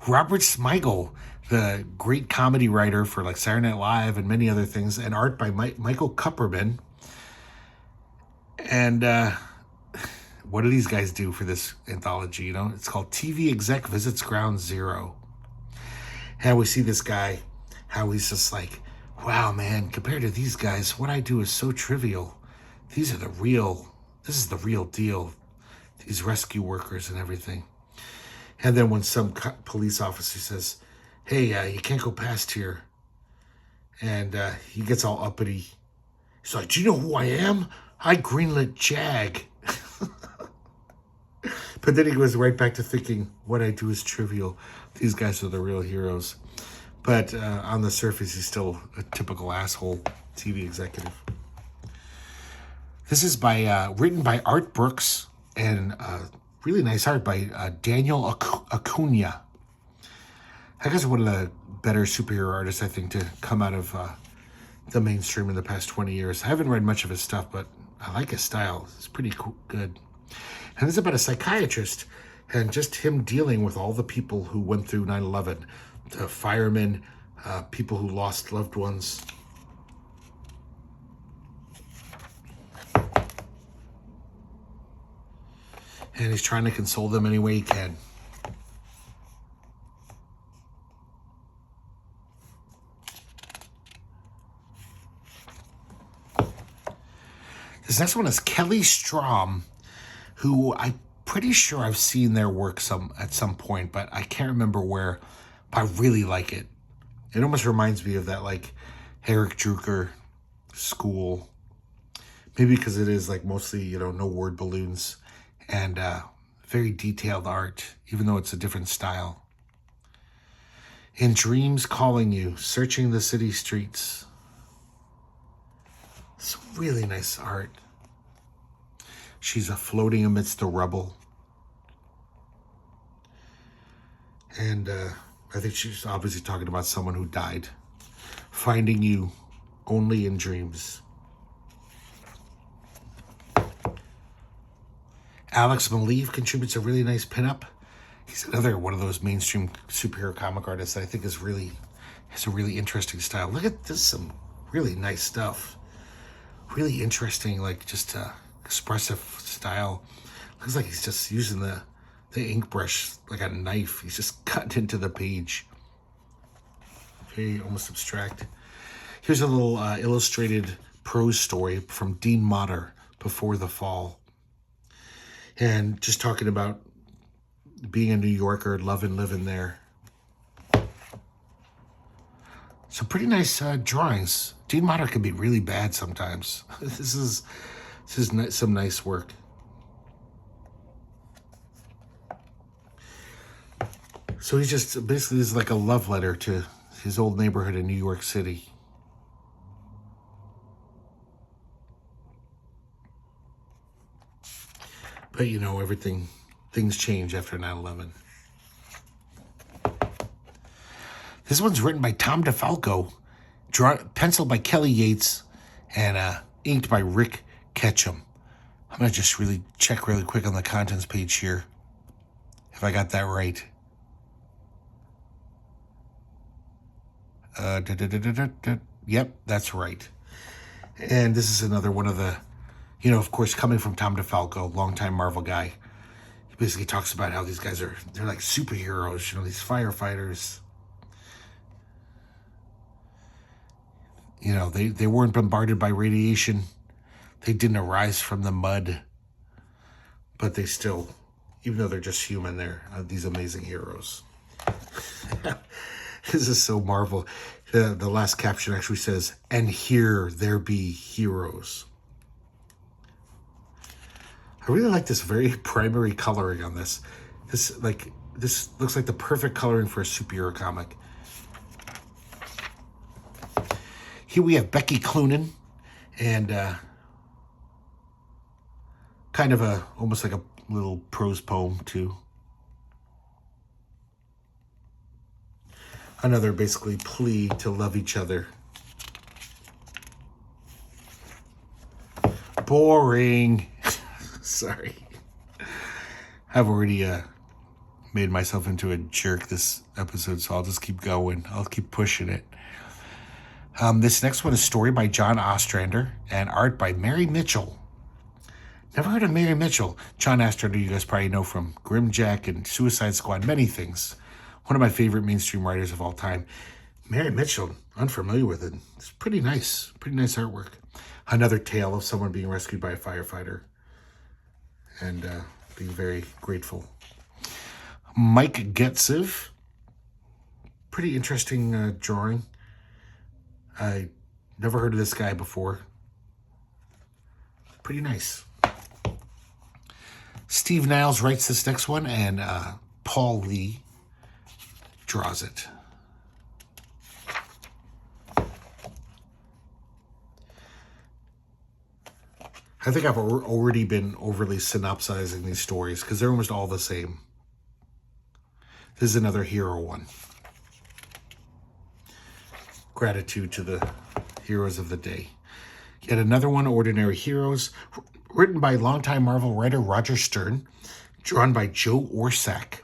Robert Smigel, the great comedy writer for like Saturday Night Live and many other things, and art by Michael Kupperman. And what do these guys do for this anthology? It's called TV Exec Visits Ground Zero. And we see this guy, how he's just like, wow, man, compared to these guys, what I do is so trivial. This is the real deal. These rescue workers and everything. And then when some police officer says, hey, you can't go past here. And he gets all uppity. He's like, do you know who I am? I greenlit Jag. But then he goes right back to thinking, what I do is trivial. These guys are the real heroes. But on the surface, he's still a typical asshole TV executive. This is written by Art Brooks and Really nice art by Daniel Acuna. I guess one of the better superhero artists, I think, to come out of the mainstream in the past 20 years. I haven't read much of his stuff, but I like his style. It's pretty cool, good. And it's about a psychiatrist and just him dealing with all the people who went through 9/11, the firemen, people who lost loved ones. And he's trying to console them any way he can. This next one is Kelly Strom, who I'm pretty sure I've seen their work at some point, but I can't remember where. But I really like it. It almost reminds me of that like Eric Drucker school. Maybe because it is like mostly, no word balloons and very detailed art, even though it's a different style. In Dreams Calling You, Searching the City Streets. It's really nice art. She's floating amidst the rubble. And I think she's obviously talking about someone who died. Finding you only in dreams. Alex Maleev contributes a really nice pinup. He's another one of those mainstream superhero comic artists that I think has a really interesting style. Look at this, some really nice stuff. Really interesting, like just expressive style. Looks like he's just using the ink brush like a knife. He's just cutting into the page. Very almost abstract. Here's a little illustrated prose story from Dean Motter, Before the Fall. And just talking about being a New Yorker, loving living there. Some pretty nice drawings. Dean Motter can be really bad sometimes. This is some nice work. So he's just basically, this is like a love letter to his old neighborhood in New York City. But things change after 9/11. This one's written by Tom DeFalco, penciled by Kelly Yates, and inked by Rick Ketchum. I'm going to just check really quick on the contents page here, if I got that right. Yep, that's right. And this is another one of the, of course, coming from Tom DeFalco, longtime Marvel guy. He basically talks about how these guys they're like superheroes, these firefighters. They weren't bombarded by radiation. They didn't arise from the mud. But they still, even though they're just human, they're these amazing heroes. This is so Marvel. The last caption actually says, "And here there be heroes." I really like this very primary coloring on this. This looks like the perfect coloring for a superhero comic. Here we have Becky Cloonan, and kind of almost like a little prose poem too. Another basically plea to love each other. Boring. Sorry. I've already made myself into a jerk this episode, so I'll just keep going. I'll keep pushing it. This next one is story by John Ostrander and art by Mary Mitchell. Never heard of Mary Mitchell. John Ostrander, you guys probably know from Grimjack and Suicide Squad, many things. One of my favorite mainstream writers of all time. Mary Mitchell, unfamiliar with it. It's pretty nice artwork. Another tale of someone being rescued by a firefighter and being very grateful. Mike Getziv, pretty interesting drawing. I never heard of this guy before. Pretty nice. Steve Niles writes this next one, and Paul Lee draws it. I think I've already been overly synopsizing these stories because they're almost all the same. This is another hero one. Gratitude to the heroes of the day. Yet another one, Ordinary Heroes, written by longtime Marvel writer Roger Stern, drawn by Joe Orsack.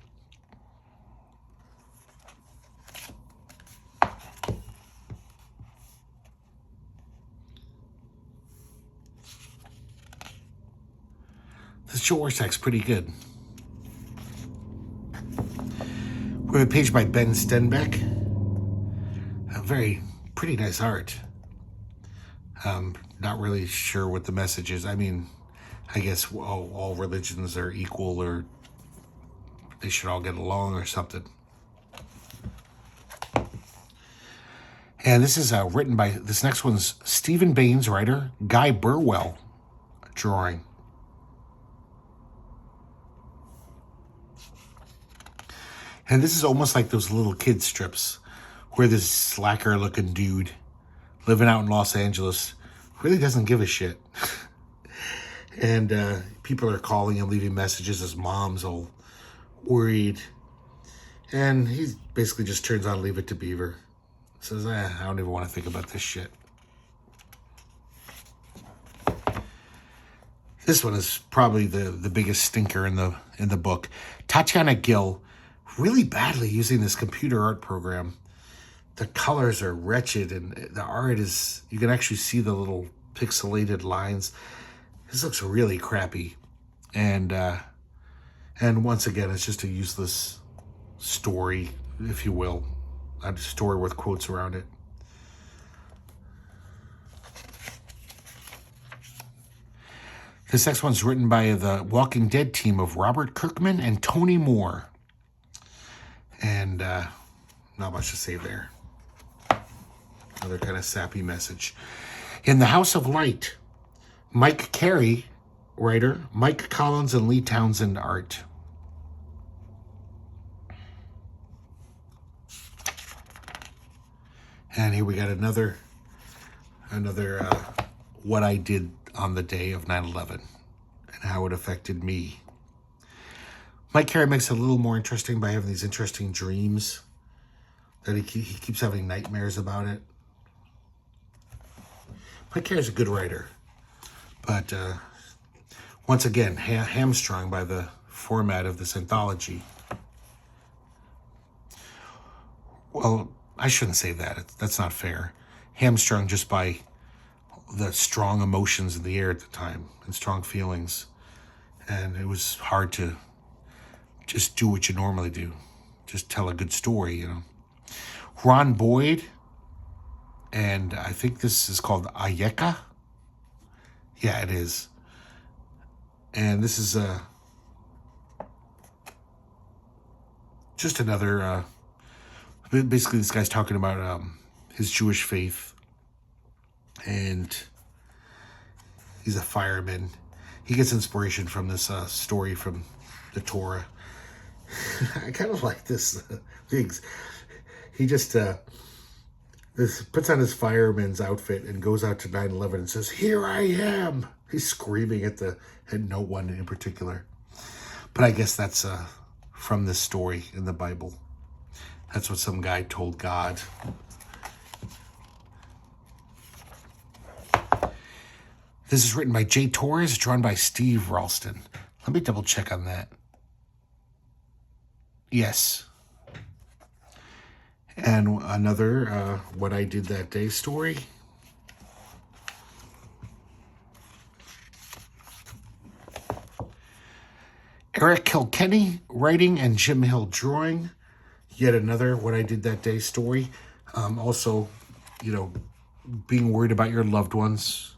This Joe Orsack's pretty good. We have a page by Ben Stenbeck. A very pretty nice art. Not really sure what the message is. I mean, I guess all religions are equal, or they should all get along or something. And this is written by, this next one's Stephen Baines, writer, Guy Burwell, drawing. And this is almost like those little kid strips where this slacker-looking dude living out in Los Angeles really doesn't give a shit. And people are calling him, leaving messages. His mom's all worried. And he basically just turns on Leave It to Beaver. Says, I don't even want to think about this shit. This one is probably the biggest stinker in the book. Tatiana Gill, really badly using this computer art program. The colors are wretched, and the art is, you can actually see the little pixelated lines. This looks really crappy. And once again, it's just a useless story, if you will. A story with quotes around it. This next one's written by the Walking Dead team of Robert Kirkman and Tony Moore. And not much to say there. Another kind of sappy message. In the House of Light, Mike Carey, writer, Mike Collins and Lee Townsend, art. And here we got another what I did on the day of 9/11 and how it affected me. Mike Carey makes it a little more interesting by having these interesting dreams that he keeps having nightmares about it. Mike Carey's a good writer, but once again, hamstrung by the format of this anthology. Well, I shouldn't say that. That's not fair. Hamstrung just by the strong emotions in the air at the time and strong feelings. And it was hard to just do what you normally do. Just tell a good story, you know. Ron Boyd, and I think this is called Ayeka. Yeah, it is. And this is just another, basically this guy's talking about his Jewish faith, and he's a fireman. He gets inspiration from this story from the Torah. I kind of like this things. He just puts on his fireman's outfit and goes out to 9/11 and says, "Here I am." He's screaming at no one in particular. But I guess that's from this story in the Bible. That's what some guy told God. This is written by Jay Torres, drawn by Steve Ralston. Let me double check on that. Yes. And another What I Did That Day story. Eric Kilkenny writing and Jim Hill drawing. Yet another What I Did That Day story. Also, you know, being worried about your loved ones.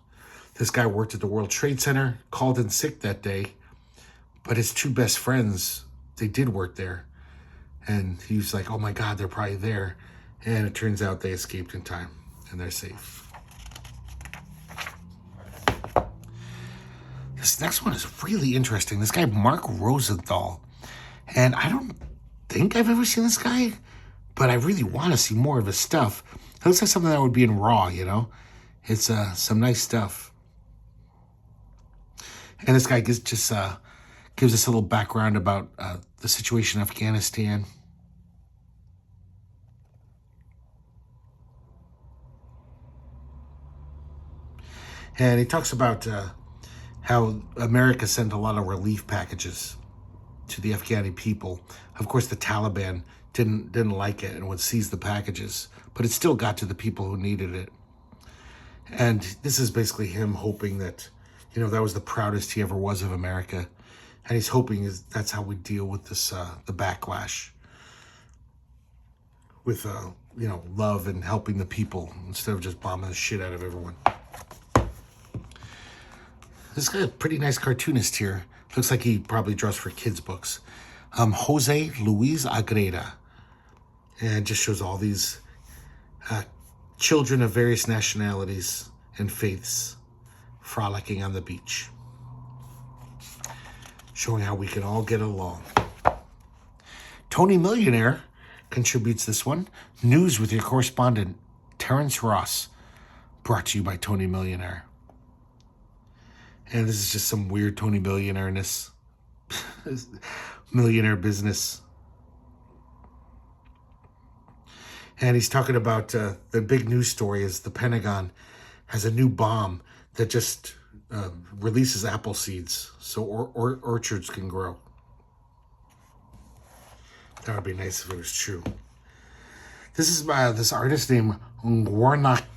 This guy worked at the World Trade Center, called in sick that day, but his two best friends, they did work there. And he was like, oh my God, they're probably there. And it turns out they escaped in time and they're safe. This next one is really interesting. This guy, Mark Rosenthal. And I don't think I've ever seen this guy, but I really want to see more of his stuff. It looks like something that would be in Raw, you know? It's some nice stuff. And this guy gives us a little background about the situation in Afghanistan. And he talks about how America sent a lot of relief packages to the Afghani people. Of course, the Taliban didn't like it and would seize the packages, but it still got to the people who needed it. And this is basically him hoping that, that was the proudest he ever was of America. And he's hoping that's how we deal with this, the backlash, with, love and helping the people instead of just bombing the shit out of everyone. This guy's a pretty nice cartoonist here. Looks like he probably draws for kids' books. Jose Luis Agreda. And it just shows all these children of various nationalities and faiths frolicking on the beach, showing how we can all get along. Tony Millionaire contributes this one. News with your correspondent, Terrence Ross. Brought to you by Tony Millionaire. And this is just some weird Tony Millionaire-ness. Millionaire business. And he's talking about the big news story is the Pentagon has a new bomb that just releases apple seeds so orchards can grow. That would be nice if it was true. This is by this artist named Guarnaccia.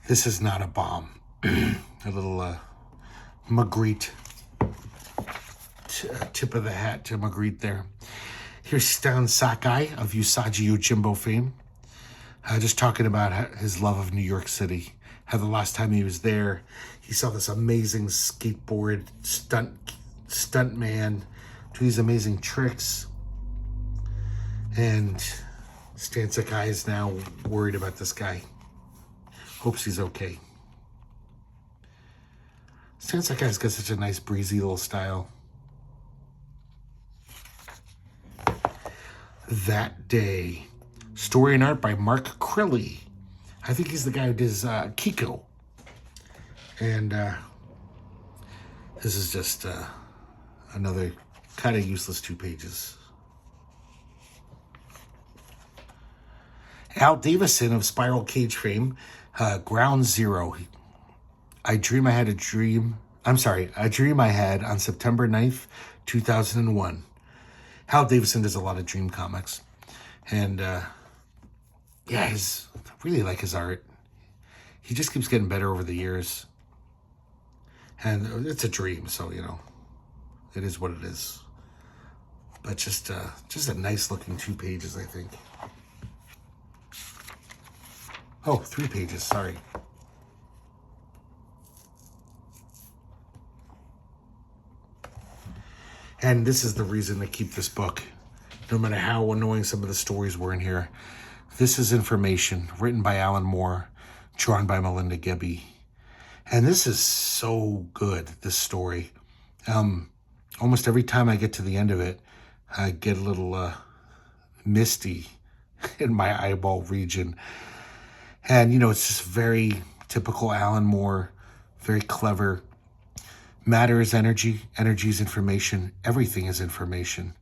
This is not a bomb. A little Magritte. Tip of the hat to Magritte there. Here's Stan Sakai of Usagi Yojimbo fame. Just talking about his love of New York City. How the last time he was there, he saw this amazing skateboard stunt man do these amazing tricks. And Stan Sakai is now worried about this guy. Hopes he's okay. Stan Sakai's got such a nice breezy little style. That Day. Story and art by Mark Crilly. I think he's the guy who does Kiko. And this is just another kind of useless 2 pages. Al Davison of Spiral Cage fame. Ground Zero. A dream I had on September 9th, 2001. Hal Davison does a lot of dream comics. And, I really like his art. He just keeps getting better over the years. And it's a dream, so, it is what it is. But just a nice looking 2 pages, I think. Oh, 3 pages, sorry. And this is the reason to keep this book. No matter how annoying some of the stories were in here. This is information written by Alan Moore, drawn by Melinda Gebbie. And this is so good, this story. Almost every time I get to the end of it, I get a little misty in my eyeball region. And, it's just very typical Alan Moore, very clever. Matter is energy, energy is information, everything is information.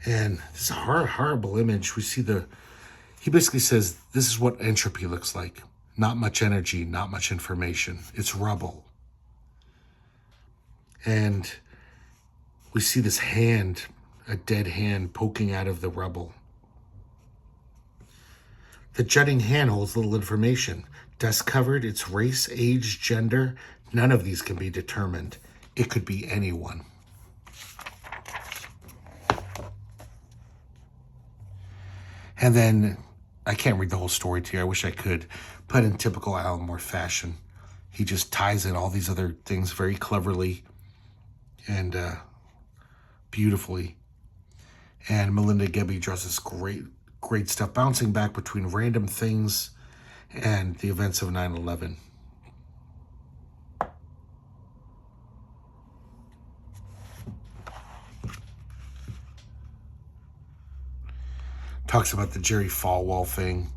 And this is a horrible image. We see he basically says, this is what entropy looks like. Not much energy, not much information. It's rubble. And we see this hand, a dead hand poking out of the rubble. The jutting hand holds little information. Dust covered, its race, age, gender, none of these can be determined. It could be anyone. And then, I can't read the whole story to you, I wish I could, but in typical Alan Moore fashion, he just ties in all these other things very cleverly and beautifully. And Melinda Gebbie draws this great stuff, bouncing back between random things and the events of 9/11. Talks about the Jerry Falwell thing,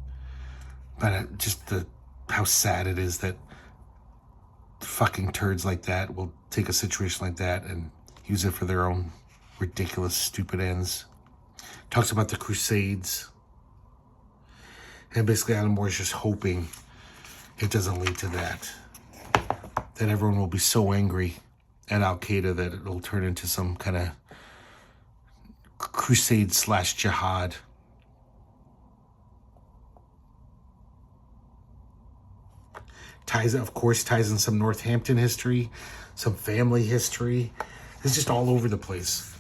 But just how sad it is that fucking turds like that will take a situation like that and use it for their own ridiculous, stupid ends. Talks about the Crusades. And basically Alan Moore is just hoping it doesn't lead to that. That everyone will be so angry at Al-Qaeda that it'll turn into some kind of crusade / jihad. Of course, ties in some Northampton history, some family history. It's just all over the place.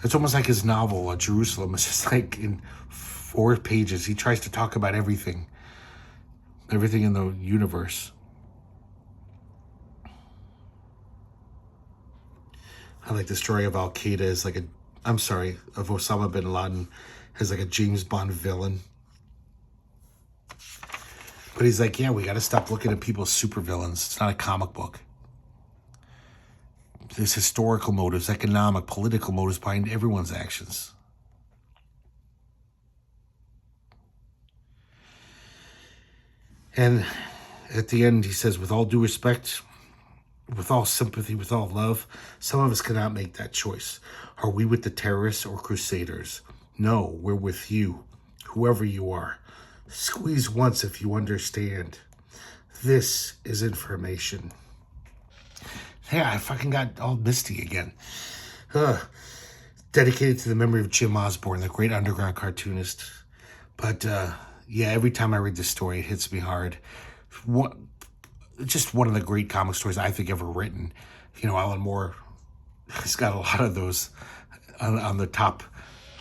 It's almost like his novel, Jerusalem. It's just like in 4 pages. He tries to talk about everything in the universe. I like the story of Al-Qaeda as like of Osama bin Laden as like a James Bond villain. But he's like, yeah, we got to stop looking at people as supervillains. It's not a comic book. There's historical motives, economic, political motives behind everyone's actions. And at the end, he says, with all due respect, with all sympathy, with all love, some of us cannot make that choice. Are we with the terrorists or crusaders? No, we're with you, whoever you are. Squeeze once if you understand. This is information. Yeah, I fucking got all misty again. Dedicated to the memory of Jim Osborne, the great underground cartoonist. But yeah, every time I read this story, it hits me hard. Just one of the great comic stories I think ever written. You know, Alan Moore, he's got a lot of those on the top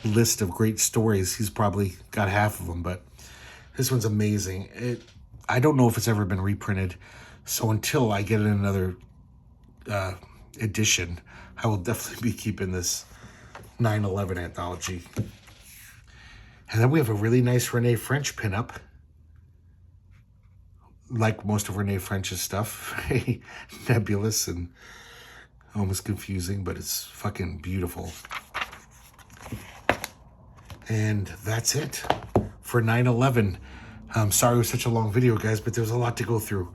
list of great stories. He's probably got half of them, but this one's amazing. I don't know if it's ever been reprinted, so until I get another edition, I will definitely be keeping this 9/11 anthology. And then we have a really nice Renee French pinup. Like most of Renee French's stuff, very nebulous and almost confusing, but it's fucking beautiful. And that's it for 9/11. Sorry it was such a long video, guys, but there was a lot to go through.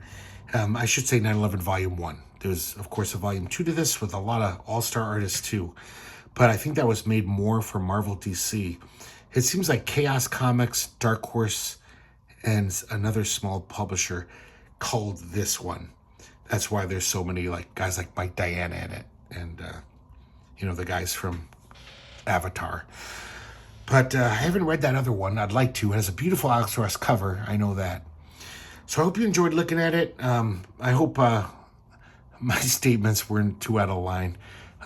I should say 9/11 Volume 1. There's, of course, a Volume 2 to this with a lot of all-star artists, too. But I think that was made more for Marvel DC. It seems like Chaos Comics, Dark Horse, and another small publisher called this one. That's why there's so many like guys like Mike Diana in it. And, you know, the guys from Avatar. But I haven't read that other one. I'd like to. It has a beautiful Alex Ross cover. I know that. So I hope you enjoyed looking at it. I hope my statements weren't too out of line.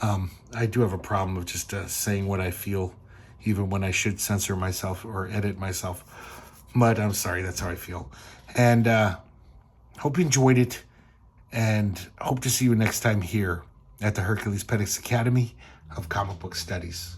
I do have a problem of just saying what I feel, even when I should censor myself or edit myself. But I'm sorry, that's how I feel. And hope you enjoyed it. And hope to see you next time here at the Herculespetix Academy of Comic Book Studies.